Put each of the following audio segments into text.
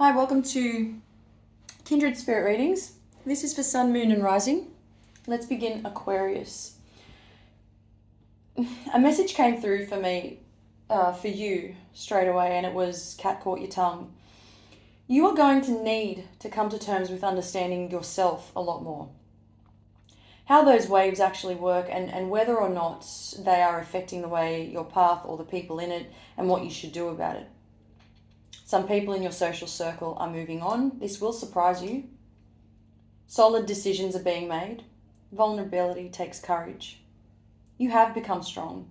Hi, welcome to Kindred Spirit Readings. This is for Sun, Moon and Rising. Let's begin Aquarius. A message came through for me, for you straight away, and it was cat caught your tongue. You are going to need to come to terms with understanding yourself a lot more. How those waves actually work and whether or not they are affecting the way your path or the people in it and what you should do about it. Some people in your social circle are moving on. This will surprise you. Solid decisions are being made. Vulnerability takes courage. You have become strong,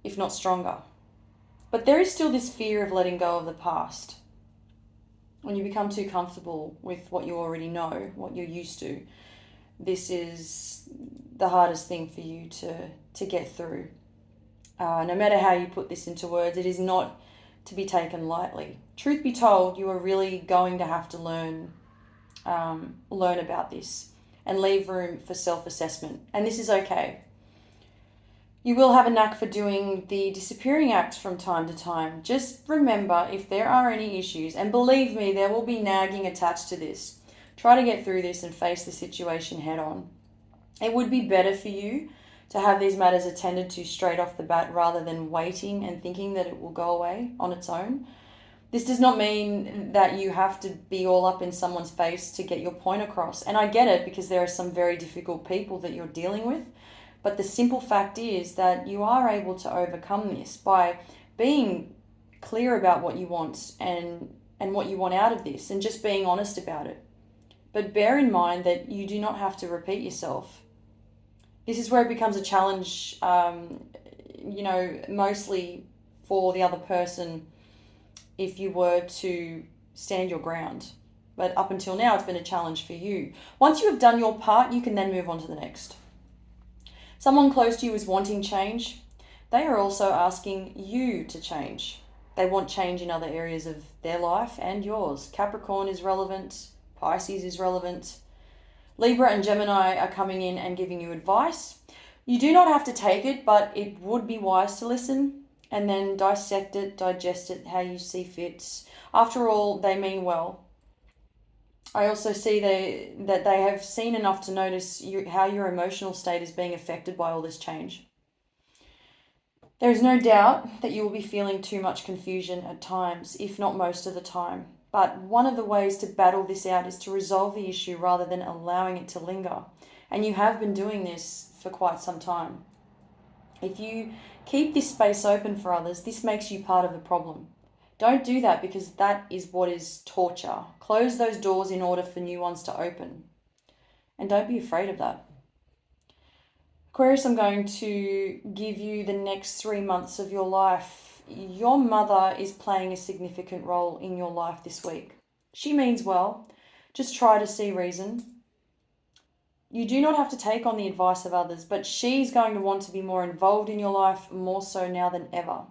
if not stronger. But there is still this fear of letting go of the past. When you become too comfortable with what you already know, what you're used to, this is the hardest thing for you to get through. No matter how you put this into words, it is not to be taken lightly. Truth be told, you are really going to have to learn about this and leave room for self-assessment. And this is okay. You will have a knack for doing the disappearing act from time to time. Just remember, if there are any issues, and believe me, there will be nagging attached to this, try to get through this and face the situation head on. It would be better for you to have these matters attended to straight off the bat rather than waiting and thinking that it will go away on its own. This does not mean that you have to be all up in someone's face to get your point across. And I get it because there are some very difficult people that you're dealing with. But the simple fact is that you are able to overcome this by being clear about what you want and what you want out of this and just being honest about it. But bear in mind that you do not have to repeat yourself. This is where it becomes a challenge, mostly for the other person if you were to stand your ground. But up until now, it's been a challenge for you. Once you have done your part, you can then move on to the next. Someone close to you is wanting change. They are also asking you to change. They want change in other areas of their life and yours. Capricorn is relevant. Pisces is relevant. Libra and Gemini are coming in and giving you advice. You do not have to take it, but it would be wise to listen and then dissect it, digest it how you see fit. After all, they mean well. I also see that they have seen enough to notice how your emotional state is being affected by all this change. There is no doubt that you will be feeling too much confusion at times, if not most of the time. But one of the ways to battle this out is to resolve the issue rather than allowing it to linger. And you have been doing this for quite some time. If you keep this space open for others, this makes you part of the problem. Don't do that because that is what is torture. Close those doors in order for new ones to open. And don't be afraid of that. Aquarius, I'm going to give you the next 3 months of your life. Your mother is playing a significant role in your life this week. She means well. Just try to see reason. You do not have to take on the advice of others, but she's going to want to be more involved in your life, more so now than ever.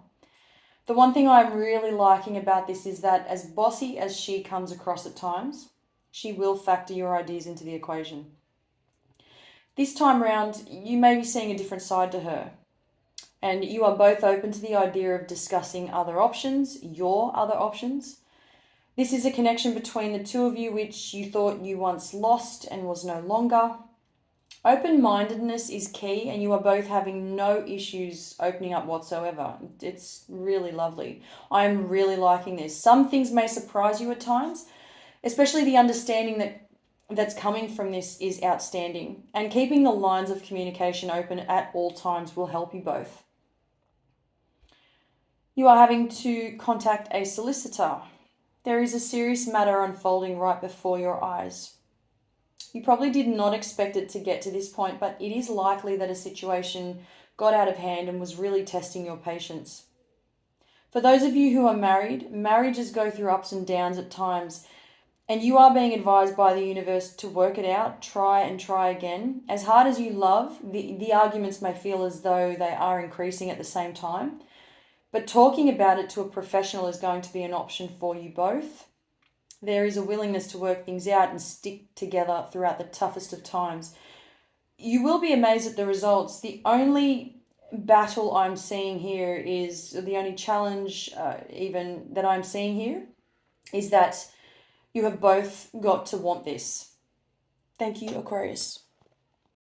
The one thing I'm really liking about this is that as bossy as she comes across at times, she will factor your ideas into the equation. This time round, you may be seeing a different side to her. And you are both open to the idea of discussing other options, your other options. This is a connection between the two of you which you thought you once lost and was no longer. Open-mindedness is key and you are both having no issues opening up whatsoever. It's really lovely. I'm really liking this. Some things may surprise you at times, especially the understanding that's coming from this is outstanding. And keeping the lines of communication open at all times will help you both. You are having to contact a solicitor. There is a serious matter unfolding right before your eyes. You probably did not expect it to get to this point, but it is likely that a situation got out of hand and was really testing your patience. For those of you who are married, marriages go through ups and downs at times, and you are being advised by the universe to work it out, try and try again. As hard as you love, the arguments may feel as though they are increasing at the same time. But talking about it to a professional is going to be an option for you both. There is a willingness to work things out and stick together throughout the toughest of times. You will be amazed at the results. The only battle I'm seeing here the only challenge even that I'm seeing here is that You have both got to want this. Thank you, Aquarius.